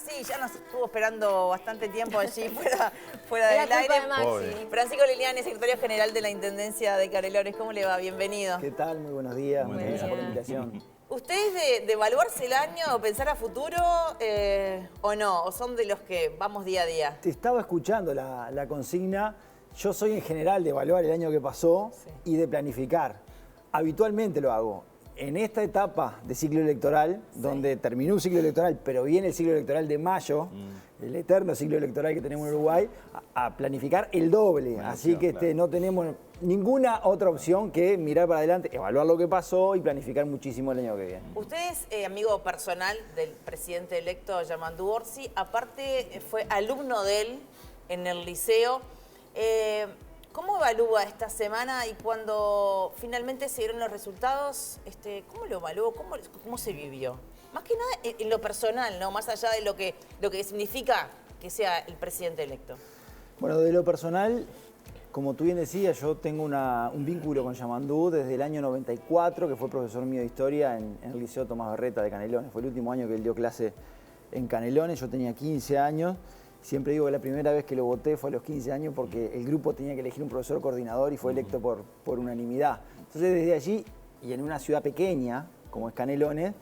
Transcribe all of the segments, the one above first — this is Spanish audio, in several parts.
Sí, ya nos estuvo esperando bastante tiempo allí fuera del aire. Francisco Liliani, secretario general de la Intendencia de Canelones, ¿cómo le va? Bienvenido. ¿Qué tal? Muy buenos días. Buen Muchas gracias día. por la invitación. ¿Ustedes de evaluarse el año, pensar a futuro o no? ¿O son de los que vamos día a día? Te estaba escuchando la consigna. Yo soy en general de evaluar el año que pasó y de planificar. Habitualmente lo hago. En esta etapa de ciclo electoral, donde terminó un ciclo electoral, pero viene el ciclo electoral de mayo, el eterno ciclo electoral que tenemos en Uruguay, a planificar el doble. Buena Así opción, que claro. no tenemos ninguna otra opción que mirar para adelante, evaluar lo que pasó y planificar muchísimo el año que viene. Usted es amigo personal del presidente electo Yamandu Orsi, aparte fue alumno de él en el liceo. ¿Cómo evalúa esta semana y cuando finalmente se dieron los resultados, cómo lo evaluó, cómo se vivió? Más que nada en lo personal, ¿no? Más allá de lo que significa que sea el presidente electo. Bueno, de lo personal, como tú bien decías, yo tengo un vínculo con Yamandu desde el año 94, que fue profesor mío de historia en el Liceo Tomás Berreta de Canelones. Fue el último año que él dio clase en Canelones, yo tenía 15 años. Siempre digo que la primera vez que lo voté fue a los 15 años porque el grupo tenía que elegir un profesor coordinador y fue electo por unanimidad. Entonces desde allí, y en una ciudad pequeña como es Canelones,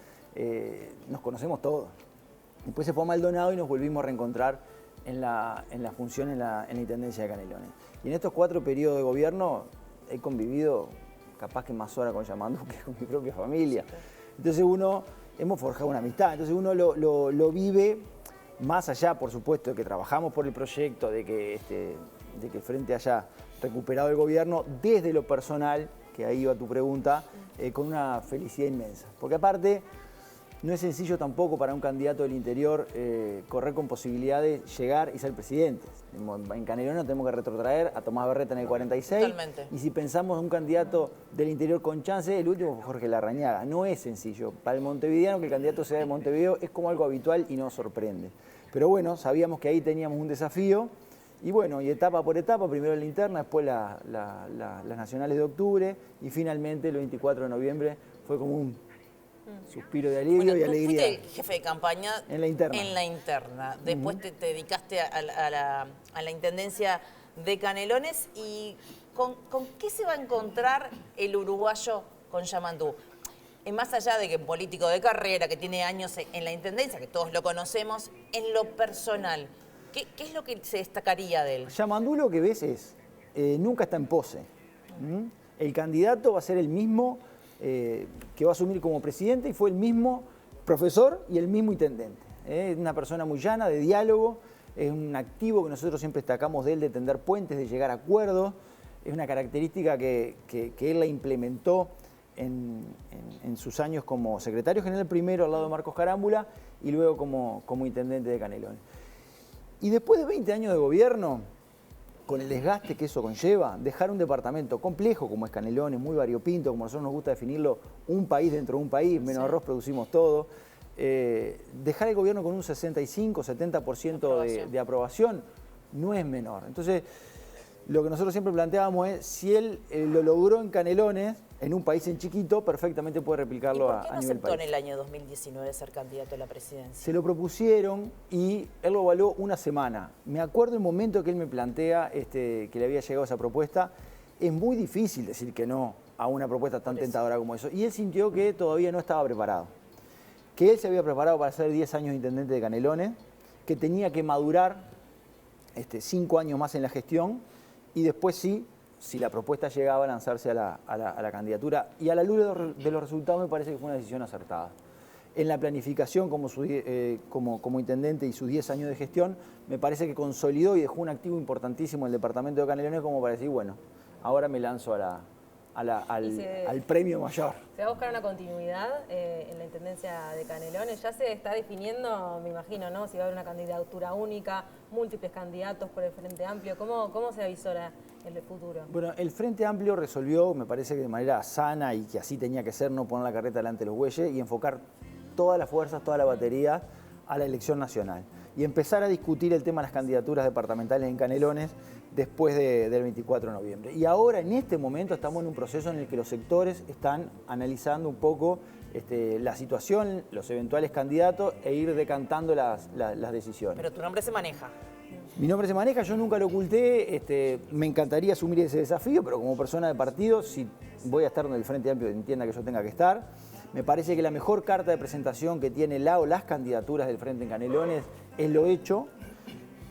nos conocemos todos. Después se fue a Maldonado y nos volvimos a reencontrar en la función en la Intendencia de Canelones. Y en estos 4 periodos de gobierno he convivido capaz que más horas con Yamandu que con mi propia familia. Entonces hemos forjado una amistad, entonces uno lo vive. Más allá, por supuesto, de que trabajamos por el proyecto, de que el Frente haya recuperado el gobierno, desde lo personal, que ahí iba tu pregunta, con una felicidad inmensa. Porque aparte, no es sencillo tampoco para un candidato del interior correr con posibilidad de llegar y ser presidente. En Canelones tenemos que retrotraer a Tomás Berreta en el 46. Totalmente. Y si pensamos en un candidato del interior con chance, el último fue Jorge Larrañaga. No es sencillo. Para el montevideano que el candidato sea de Montevideo es como algo habitual y nos sorprende. Pero bueno, sabíamos que ahí teníamos un desafío. Y bueno, y etapa por etapa, primero la interna, después las nacionales de octubre y finalmente el 24 de noviembre fue como un suspiro de alivio y alegría. Fuiste jefe de campaña en la interna. En la interna. Después te dedicaste a la intendencia de Canelones. ¿Y con qué se va a encontrar el uruguayo con Yamandu? Más allá de que político de carrera, que tiene años en la intendencia, que todos lo conocemos, en lo personal, ¿qué es lo que se destacaría de él? Yamandu lo que ves es, nunca está en pose. El candidato va a ser el mismo que va a asumir como presidente y fue el mismo profesor y el mismo intendente. Es una persona muy llana, de diálogo, es un activo que nosotros siempre destacamos de él, de tender puentes, de llegar a acuerdos. Es una característica que él la implementó en sus años como secretario general primero al lado de Marcos Carámbula y luego como intendente de Canelones. Y después de 20 años de gobierno, con el desgaste que eso conlleva, dejar un departamento complejo como es Canelones, muy variopinto, como a nosotros nos gusta definirlo, un país dentro de un país, menos arroz producimos todo, dejar el gobierno con un 65-70% de aprobación no es menor. Entonces, lo que nosotros siempre planteábamos es, si él lo logró en Canelones, en un país en chiquito, perfectamente puede replicarlo a nivel país. ¿Por qué no aceptó en el año 2019 ser candidato a la presidencia? Se lo propusieron y él lo evaluó una semana. Me acuerdo el momento que él me plantea que le había llegado esa propuesta. Es muy difícil decir que no a una propuesta tan tentadora como eso. Y él sintió que todavía no estaba preparado. Que él se había preparado para ser 10 años intendente de Canelones, que tenía que madurar 5 años más en la gestión y después sí, si la propuesta llegaba a lanzarse a la candidatura. Y a la luz de los resultados me parece que fue una decisión acertada. En la planificación como intendente y sus 10 años de gestión, me parece que consolidó y dejó un activo importantísimo en el departamento de Canelones como para decir, bueno, ahora me lanzo al premio mayor. Se va a buscar una continuidad en la Intendencia de Canelones. Ya se está definiendo, me imagino, ¿no? Si va a haber una candidatura única, múltiples candidatos por el Frente Amplio. ¿Cómo se avisora el futuro? Bueno, el Frente Amplio resolvió, me parece que de manera sana y que así tenía que ser, no poner la carreta delante de los bueyes y enfocar todas las fuerzas, toda la batería a la elección nacional y empezar a discutir el tema de las candidaturas departamentales en Canelones después del 24 de noviembre. Y ahora, en este momento, estamos en un proceso en el que los sectores están analizando un poco la situación, los eventuales candidatos e ir decantando las decisiones. Pero tu nombre se maneja. Mi nombre se maneja, yo nunca lo oculté, me encantaría asumir ese desafío, pero como persona de partido, si voy a estar donde el Frente Amplio entienda que yo tenga que estar. Me parece que la mejor carta de presentación que tiene la o las candidaturas del Frente en Canelones es lo hecho.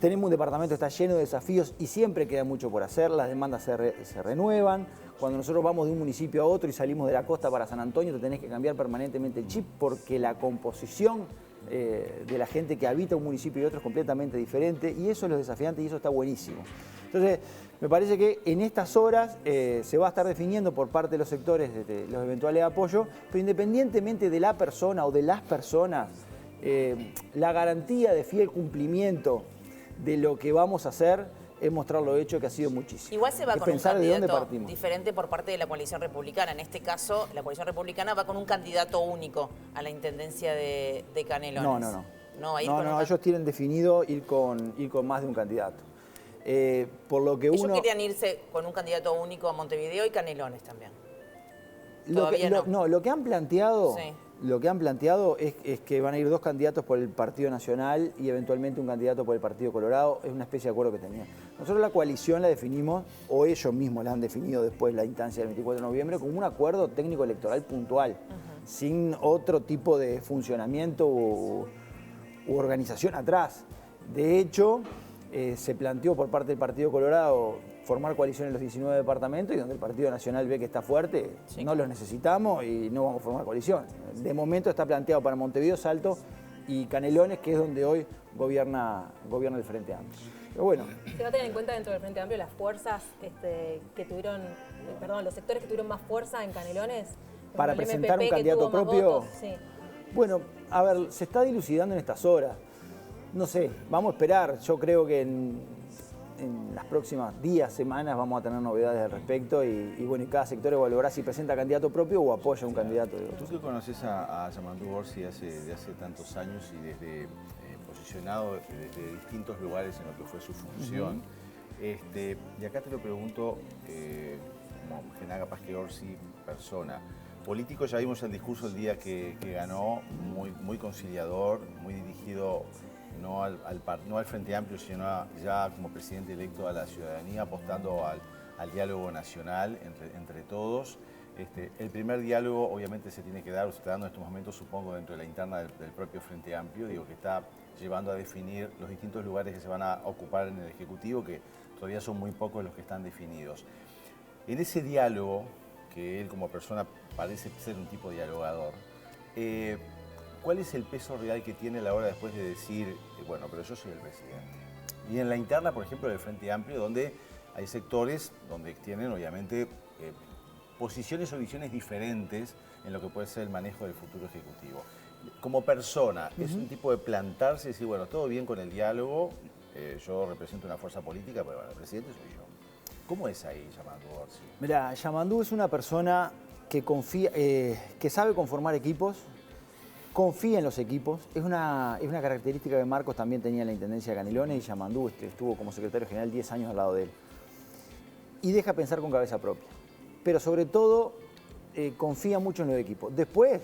Tenemos un departamento que está lleno de desafíos y siempre queda mucho por hacer, las demandas se renuevan. Cuando nosotros vamos de un municipio a otro y salimos de la costa para San Antonio, te tenés que cambiar permanentemente el chip porque la composición de la gente que habita un municipio y otro es completamente diferente y eso es lo desafiante y eso está buenísimo. Entonces, me parece que en estas horas se va a estar definiendo por parte de los sectores los eventuales apoyos, pero independientemente de la persona o de las personas, la garantía de fiel cumplimiento de lo que vamos a hacer es mostrar lo hecho, que ha sido muchísimo. Igual se va es con un pensar de dónde candidato partimos. diferente por parte de la coalición republicana. En este caso, la coalición republicana va con un candidato único a la intendencia de Canelones. No, No, ellos tienen definido ir con más de un candidato. Por lo que ellos querían irse con un candidato único a Montevideo y Canelones también. Lo que han planteado, Sí. lo que han planteado es que van a ir dos candidatos por el Partido Nacional y eventualmente un candidato por el Partido Colorado. Es una especie de acuerdo que tenían. Nosotros la coalición la definimos, o ellos mismos la han definido después de la instancia del 24 de noviembre, como un acuerdo técnico electoral puntual, sin otro tipo de funcionamiento u organización atrás. De hecho, se planteó por parte del Partido Colorado formar coalición en los 19 departamentos y donde el Partido Nacional ve que está fuerte, Sí. no los necesitamos y no vamos a formar coalición. De momento está planteado para Montevideo, Salto y Canelones, que es donde hoy gobierna el Frente Amplio. Pero bueno. ¿Se va a tener en cuenta dentro del Frente Amplio las fuerzas que tuvieron, los sectores que tuvieron más fuerza en Canelones? Como Para el presentar un MPP, que candidato tuvo más propio. votos. Sí. Bueno, a ver, se está dilucidando en estas horas. No sé, vamos a esperar. Yo creo que en las próximas días, semanas, vamos a tener novedades al respecto y bueno, y cada sector evaluará si presenta candidato propio o apoya a un candidato de otro. Tú que conoces a Yamandú Orsi de hace tantos años y desde posicionado desde distintos lugares en lo que fue su función, y acá te lo pregunto como Genaga Paz que Orsi, persona. Político, ya vimos el discurso el día que ganó, muy conciliador, muy dirigido no al Frente Amplio, sino ya como presidente electo a la ciudadanía, apostando al diálogo nacional entre todos. El primer diálogo obviamente se tiene que dar, o se está dando en estos momentos, supongo, dentro de la interna del propio Frente Amplio, digo, que está llevando a definir los distintos lugares que se van a ocupar en el Ejecutivo, que todavía son muy pocos los que están definidos. En ese diálogo, que él como persona parece ser un tipo dialogador, ¿cuál es el peso real que tiene a la hora después de decir, bueno, pero yo soy el presidente? Y en la interna, por ejemplo, del Frente Amplio, donde hay sectores donde tienen, obviamente, posiciones o visiones diferentes en lo que puede ser el manejo del futuro ejecutivo. Como persona, ¿es un tipo de plantarse y decir, bueno, todo bien con el diálogo, yo represento una fuerza política, pero bueno, el presidente soy yo? ¿Cómo es ahí Yamandú Orsi? Mirá, Yamandú es una persona que confía, que sabe conformar equipos, confía en los equipos. Es una característica que Marcos también tenía en la Intendencia de Canelones y Yamandú estuvo como secretario general 10 años al lado de él. Y deja pensar con cabeza propia. Pero sobre todo, confía mucho en los equipos. Después,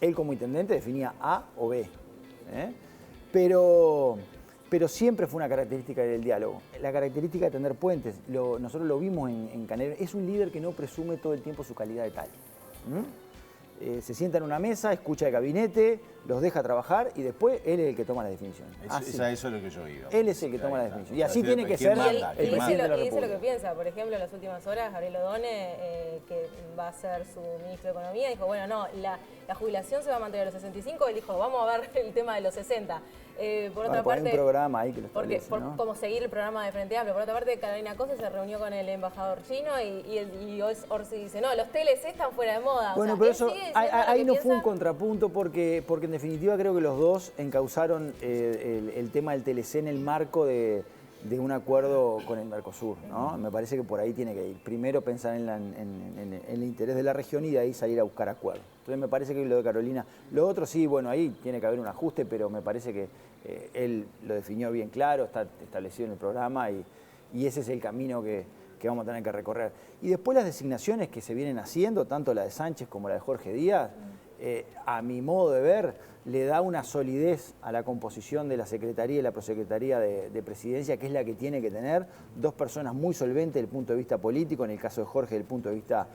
él como intendente definía A o B. Pero siempre fue una característica del diálogo. La característica de tender puentes. Nosotros lo vimos en Canelones. Es un líder que no presume todo el tiempo su calidad de tal. Se sienta en una mesa, escucha el gabinete, los deja trabajar y después él es el que toma las definiciones. Eso es lo que yo digo. Él es el que toma las definiciones. Y así tiene que ser el presidente de la Y dice lo República. que piensa. Por ejemplo, en las últimas horas, Gabriel Odone, que va a ser su ministro de Economía, dijo, bueno, no, la jubilación se va a mantener a los 65. Él dijo, vamos a ver el tema de los 60. Por otra parte, un programa ahí que lo porque establece, ¿no? como seguir el programa de Frente Amplio. Por otra parte, Carolina Cosa se reunió con el embajador chino y Orsi dice, no, los TLC están fuera de moda. Bueno, o sea, pero él eso sigue diciendo lo ahí que no piensa. fue un contrapunto porque en definitiva creo que los dos encauzaron el tema del TLC en el marco de de un acuerdo con el Mercosur, ¿no? Me parece que por ahí tiene que ir. Primero pensar en el interés de la región y de ahí salir a buscar acuerdos. Entonces me parece que lo de Carolina, lo otro sí, bueno, ahí tiene que haber un ajuste, pero me parece que él lo definió bien claro, está establecido en el programa y ese es el camino que vamos a tener que recorrer. Y después las designaciones que se vienen haciendo, tanto la de Sánchez como la de Jorge Díaz, a mi modo de ver, le da una solidez a la composición de la Secretaría y la Prosecretaría de Presidencia, que es la que tiene que tener, dos personas muy solventes desde el punto de vista político, en el caso de Jorge, desde el punto de vista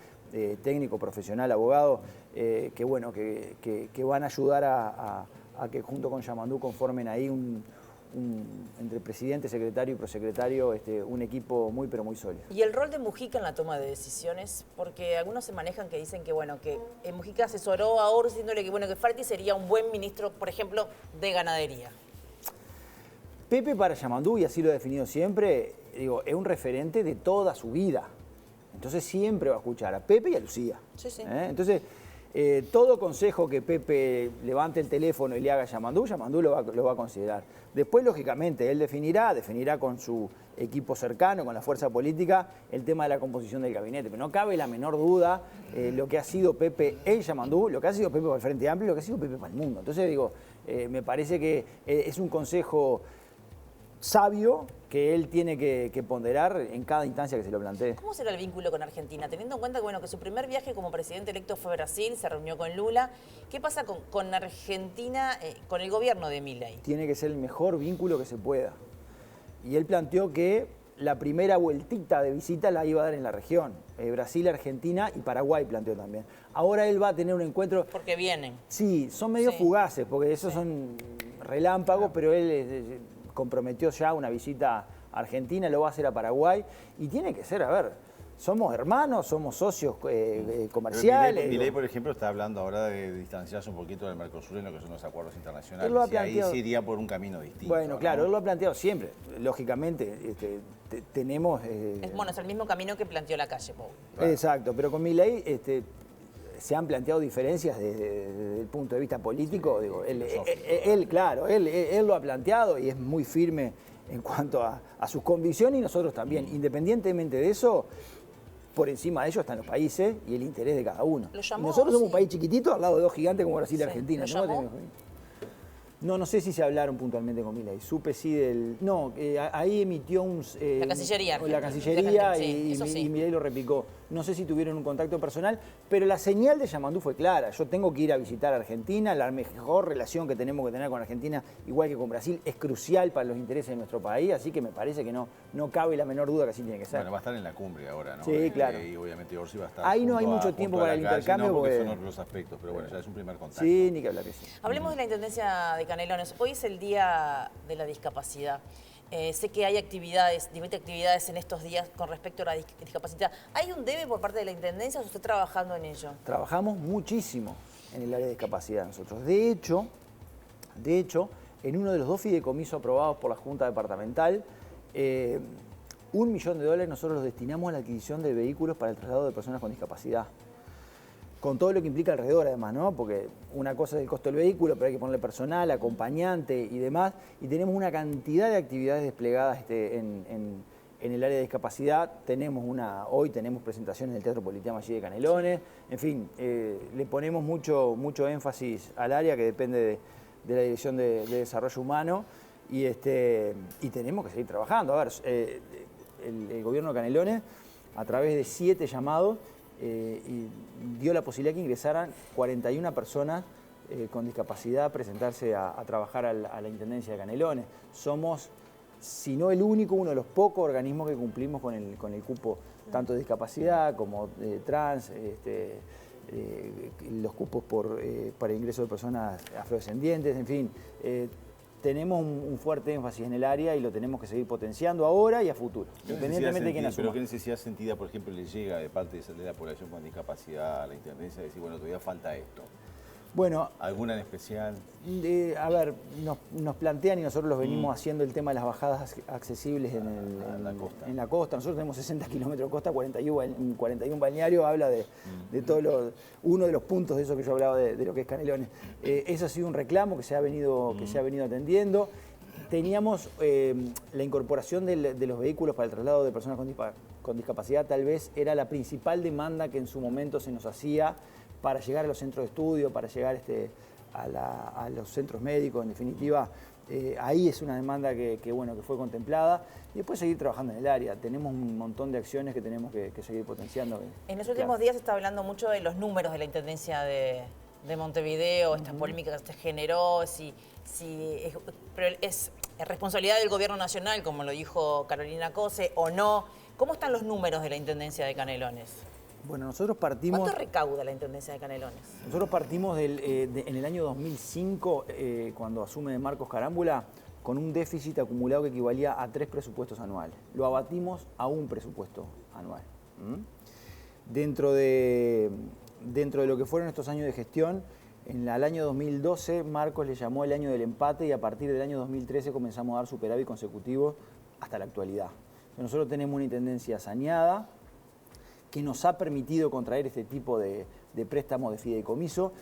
técnico, profesional, abogado, que bueno, que van a ayudar a que junto con Yamandú conformen ahí entre presidente, secretario y prosecretario, un equipo muy pero muy sólido. Y el rol de Mujica en la toma de decisiones, porque algunos se manejan que dicen que bueno, que Mujica asesoró a Orsi diciéndole que bueno, que Falti sería un buen ministro, por ejemplo, de ganadería. Pepe para Yamandú, y así lo he definido siempre, digo, es un referente de toda su vida. Entonces siempre va a escuchar a Pepe y a Lucía. Sí, sí. Entonces, todo consejo que Pepe levante el teléfono y le haga a Yamandú, Yamandú lo va a considerar. Después, lógicamente, él definirá con su equipo cercano, con la fuerza política, el tema de la composición del gabinete. Pero no cabe la menor duda lo que ha sido Pepe en Yamandú, lo que ha sido Pepe para el Frente Amplio y lo que ha sido Pepe para el mundo. Entonces, digo, me parece que es un consejo sabio que él tiene que ponderar en cada instancia que se lo plantee. ¿Cómo será el vínculo con Argentina? Teniendo en cuenta que, bueno, que su primer viaje como presidente electo fue a Brasil, se reunió con Lula. ¿Qué pasa con Argentina, con el gobierno de Milei? Tiene que ser el mejor vínculo que se pueda. Y él planteó que la primera vueltita de visita la iba a dar en la región. Brasil, Argentina y Paraguay planteó también. Ahora él va a tener un encuentro... Porque vienen. Sí, son medio fugaces, porque esos son relámpagos, pero él... comprometió ya una visita a Argentina, lo va a hacer a Paraguay, y tiene que ser, a ver, somos hermanos, somos socios comerciales. Milei, por ejemplo, está hablando ahora de distanciarse un poquito del Mercosur en lo que son los acuerdos internacionales, Él lo ha y planteado, ahí se iría por un camino distinto. Bueno, claro, ¿no? él lo ha planteado siempre, lógicamente, tenemos... Bueno, es el mismo camino que planteó la calle, Pau. Claro. Exacto, pero con Milei se han planteado diferencias desde el punto de vista político. Sí, digo, él lo ha planteado y es muy firme en cuanto a sus convicciones y nosotros también. Independientemente de eso, por encima de ello están los países y el interés de cada uno. Nosotros somos un país chiquitito al lado de dos gigantes como Brasil y Argentina. No sé si se hablaron puntualmente con Milei. Supe sí del... No, ahí emitió la Cancillería. La Cancillería sí, y Milei lo replicó. No sé si tuvieron un contacto personal, pero la señal de Yamandú fue clara. Yo tengo que ir a visitar a Argentina. La mejor relación que tenemos que tener con Argentina, igual que con Brasil, es crucial para los intereses de nuestro país. Así que me parece que no cabe la menor duda que así tiene que ser. Bueno, va a estar en la cumbre ahora, ¿no? Sí, claro. Y obviamente Orsi va a estar... Ahí no hay mucho tiempo para el intercambio. No, porque son otros aspectos, pero bueno, ya es un primer contacto. Sí, ni que hablar de eso. Hablemos de la Intendencia de Canelones. Hoy es el Día de la Discapacidad. Sé que hay diferentes actividades en estos días con respecto a la discapacidad. ¿Hay un debe por parte de la Intendencia o usted está trabajando en ello? Trabajamos muchísimo en el área de discapacidad nosotros. De hecho, en uno de los 2 fideicomisos aprobados por la Junta Departamental, $1 millón nosotros los destinamos a la adquisición de vehículos para el traslado de personas con discapacidad. Con todo lo que implica alrededor, además, ¿no? Porque una cosa es el costo del vehículo, pero hay que ponerle personal, acompañante y demás. Y tenemos una cantidad de actividades desplegadas en el área de discapacidad. Hoy tenemos presentaciones en el Teatro Politeama allí de Canelones. En fin, le ponemos mucho énfasis al área que depende de la Dirección de Desarrollo Humano. Y tenemos que seguir trabajando. A ver, el gobierno de Canelones, a través de 7 llamados, y dio la posibilidad que ingresaran 41 personas con discapacidad a presentarse a trabajar a la Intendencia de Canelones. Somos, si no el único, uno de los pocos organismos que cumplimos con el cupo tanto de discapacidad como de trans, los cupos para ingreso de personas afrodescendientes, en fin. Tenemos un fuerte énfasis en el área y lo tenemos que seguir potenciando ahora y a futuro, independientemente de quién asuma. ¿Pero qué necesidad sentida, por ejemplo, le llega de parte de la población con discapacidad a la Intendencia de decir, bueno, todavía falta esto? Bueno, ¿alguna en especial? A ver, nos plantean y nosotros los venimos haciendo el tema de las bajadas accesibles en la costa. Nosotros tenemos 60 kilómetros de costa, 41 balnearios, habla de uno de los puntos de eso que yo hablaba de lo que es Canelones. Eso ha sido un reclamo que se ha venido atendiendo. teníamos la incorporación de los vehículos para el traslado de personas con discapacidad, tal vez era la principal demanda que en su momento se nos hacía para llegar a los centros de estudio, para llegar a los centros médicos, en definitiva. Ahí es una demanda que fue contemplada y después seguir trabajando en el área. Tenemos un montón de acciones que tenemos que seguir potenciando. En los últimos días se está hablando mucho de los números de la Intendencia de Montevideo, estas polémicas que se generó, pero es responsabilidad del Gobierno Nacional, como lo dijo Carolina Cose, o no. ¿Cómo están los números de la Intendencia de Canelones? Bueno, nosotros partimos... ¿Cuánto recauda la Intendencia de Canelones? Nosotros partimos en el año 2005, cuando asume Marcos Carámbula, con un déficit acumulado que equivalía a 3 presupuestos anuales. Lo abatimos a 1 presupuesto anual. Dentro de lo que fueron estos años de gestión, al año 2012 Marcos le llamó el año del empate y a partir del año 2013 comenzamos a dar superávit consecutivo hasta la actualidad. Nosotros tenemos una intendencia saneada, que nos ha permitido contraer este tipo de préstamos de fideicomiso,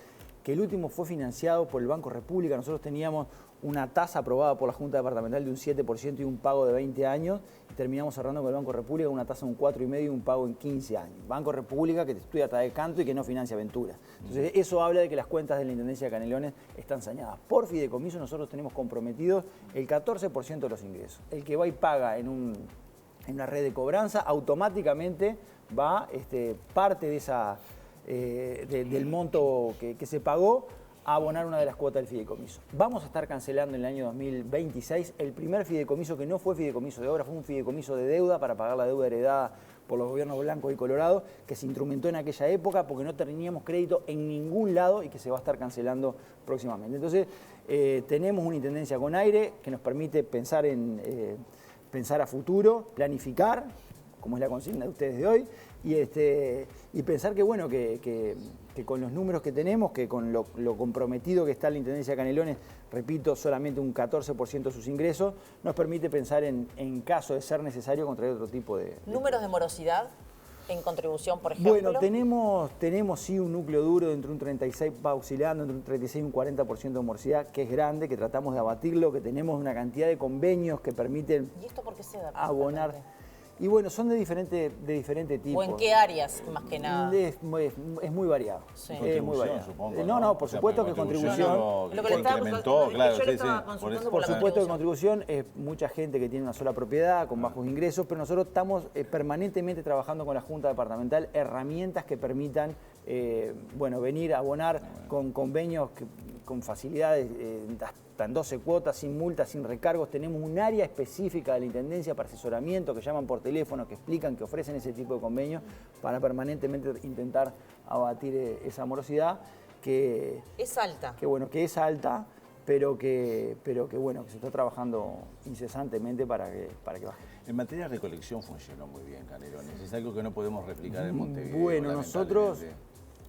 que el último fue financiado por el Banco República. Nosotros teníamos una tasa aprobada por la Junta Departamental de un 7% y un pago de 20 años, y terminamos cerrando con el Banco República una tasa de un 4,5% y un pago en 15 años. Banco República que te estudia a través de canto y que no financia aventuras. Entonces eso habla de que las cuentas de la Intendencia de Canelones están saneadas. Por fideicomiso nosotros tenemos comprometidos el 14% de los ingresos. El que va y paga en una red de cobranza, automáticamente va parte de del monto que se pagó a abonar una de las cuotas del fideicomiso. Vamos a estar cancelando en el año 2026 el primer fideicomiso que no fue fideicomiso de obra, fue un fideicomiso de deuda para pagar la deuda heredada por los gobiernos blancos y colorados, que se instrumentó en aquella época porque no teníamos crédito en ningún lado y que se va a estar cancelando próximamente. Entonces, tenemos una intendencia con aire que nos permite pensar a futuro, planificar, como es la consigna de ustedes de hoy, y pensar que con los números que tenemos, que con lo comprometido que está la Intendencia de Canelones, repito, solamente un 14% de sus ingresos, nos permite pensar en caso de ser necesario contraer otro tipo de... ¿Números de morosidad en contribución, por ejemplo? Bueno, tenemos sí un núcleo duro entre un 36, va oscilando entre un 36 y un 40% de morosidad, que es grande, que tratamos de abatirlo, que tenemos una cantidad de convenios que permiten... ¿Y esto por qué se da? Abonar. Y bueno, son de diferente tipo. ¿O en qué áreas, más que nada? Es muy variado. Sí. Es muy variado. Supongo, no, por supuesto que contribución... Lo que le estaba incrementó, claro, yo le sí, estaba sí. consultando Por la supuesto que contribución es mucha gente que tiene una sola propiedad, con bajos ingresos, pero nosotros estamos permanentemente trabajando con la Junta Departamental herramientas que permitan venir a abonar con convenios con facilidades, hasta en 12 cuotas, sin multas, sin recargos. Tenemos un área específica de la Intendencia para asesoramiento, que llaman por teléfono, que explican, que ofrecen ese tipo de convenios para permanentemente intentar abatir esa morosidad que... Es alta. Que es alta, pero que se está trabajando incesantemente para que baje. En materia de recolección funcionó muy bien, Canelones. Es algo que no podemos replicar en Montevideo. Bueno, nosotros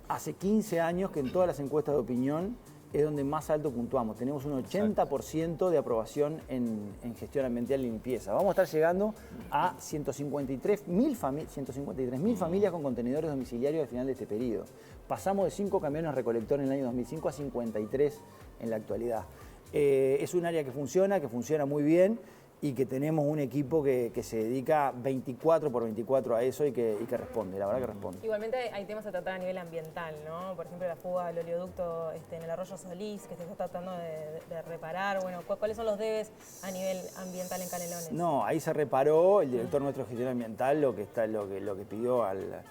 hace 15 años que en todas las encuestas de opinión es donde más alto puntuamos. Tenemos un 80% de aprobación en gestión ambiental y limpieza. Vamos a estar llegando a 153.000 familias con contenedores domiciliarios al final de este periodo. Pasamos de 5 camiones recolectores en el año 2005 a 53 en la actualidad. Es un área que funciona muy bien y que tenemos un equipo que se dedica 24/24 a eso y que responde, la verdad que responde. Igualmente hay temas a tratar a nivel ambiental, ¿no? Por ejemplo, la fuga del oleoducto en el arroyo Solís, que se está tratando de reparar. Bueno, ¿cuáles son los debes a nivel ambiental en Canelones? No, ahí se reparó, el director nuestro de gestión ambiental lo que pidió al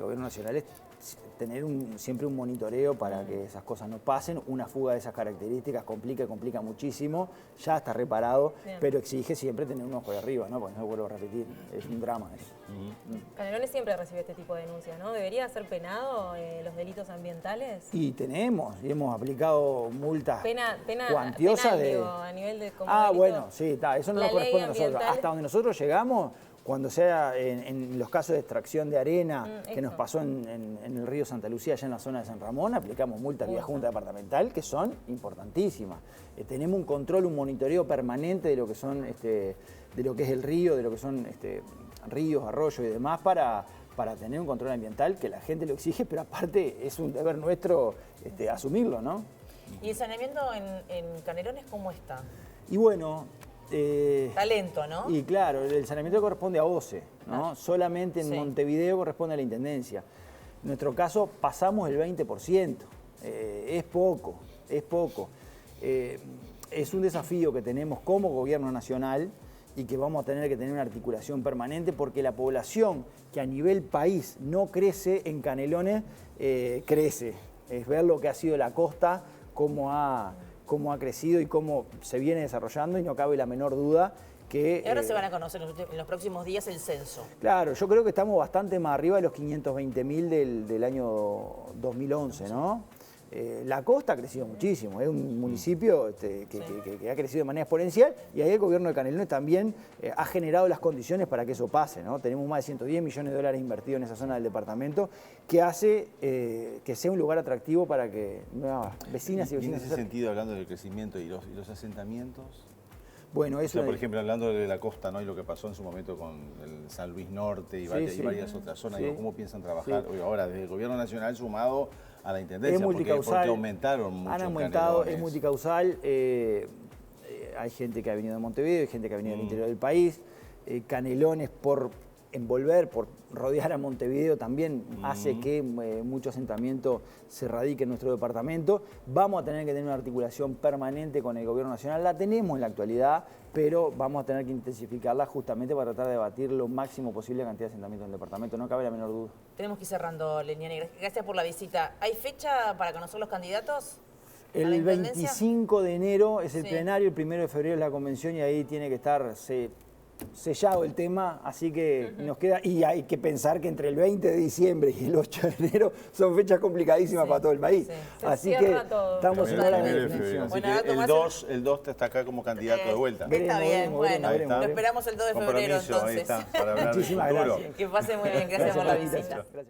gobierno nacional es tener siempre un monitoreo para que esas cosas no pasen. Una fuga de esas características complica muchísimo, ya está reparado, bien, pero exige siempre tener un ojo de arriba, ¿no? Porque no vuelvo a repetir, es un drama eso. Canelones siempre recibe este tipo de denuncias, ¿no? ¿Debería ser penado los delitos ambientales? Y hemos aplicado multas cuantiosas a nivel de bueno, sí, eso no nos corresponde a nosotros. Hasta donde nosotros llegamos, cuando sea en los casos de extracción de arena, que nos pasó en el río Santa Lucía, allá en la zona de San Ramón, aplicamos multas vía Junta Departamental, que son importantísimas. Tenemos un control, un monitoreo permanente de lo que son, de lo que es el río, de lo que son ríos, arroyos y demás, para tener un control ambiental que la gente lo exige, pero aparte es un deber nuestro asumirlo, ¿no? ¿Y el saneamiento en Canelones cómo está? Y bueno... talento, ¿no? Y claro, el saneamiento corresponde a OCE, ¿no? Claro. Solamente en Sí. Montevideo corresponde a la Intendencia. En nuestro caso pasamos el 20%. Es poco, es poco. Es un desafío que tenemos como gobierno nacional y que vamos a tener que tener una articulación permanente porque la población que a nivel país no crece en Canelones, crece. Es ver lo que ha sido la costa, cómo ha crecido y cómo se viene desarrollando, y no cabe la menor duda que... Y ahora se van a conocer en los próximos días el censo. Claro, yo creo que estamos bastante más arriba de los 520.000 del año 2011, ¿no? La costa ha crecido muchísimo, es un municipio que ha crecido de manera exponencial, y ahí el gobierno de Canelones también ha generado las condiciones para que eso pase, ¿no? Tenemos más de 110 millones de dólares invertidos en esa zona del departamento, que hace que sea un lugar atractivo para que nuevas vecinas y Y en vecinos ese se acerquen. sentido, hablando del crecimiento y los asentamientos, Bueno, o eso sea, por ejemplo, hablando de la costa, ¿no? Y lo que pasó en su momento con el San Luis Norte y, Sí. varias otras zonas, Sí. digo, ¿cómo piensan trabajar hoy ahora desde el gobierno nacional sumado a la es intendencia? multicausal. Porque aumentaron mucho. Han aumentado, es Canelones. multicausal. Hay gente que ha venido de Montevideo, hay gente que ha venido del interior del país. Canelones, por envolver, por rodear a Montevideo, también hace que mucho asentamiento se radique en nuestro departamento. Vamos a tener que tener una articulación permanente con el gobierno nacional. La tenemos en la actualidad, pero vamos a tener que intensificarla justamente para tratar de batir lo máximo posible la cantidad de asentamientos en el departamento. No cabe la menor duda. Tenemos que ir cerrando, Leniani. Gracias por la visita. ¿Hay fecha para conocer los candidatos? ¿A la El intendencia? 25 de enero es el Sí. plenario, el 1 de febrero es la convención, y ahí tiene que estar sellado el tema, así que nos queda, y hay que pensar que entre el 20 de diciembre y el 8 de enero son fechas complicadísimas Sí, para todo el país. sí. Se Así que cierra todo. estamos en Primero hora de de definición. febrero. Así Bueno, que ahora tomás el 2 está acá como candidato de vuelta. Está bien, Veremos, bueno. veremos, Lo veremos. esperamos el 2 de febrero Compromiso, ahí entonces. está, para hablar del Muchísimas futuro. gracias. Que pase muy bien. Gracias por la Gracias. visita. Gracias.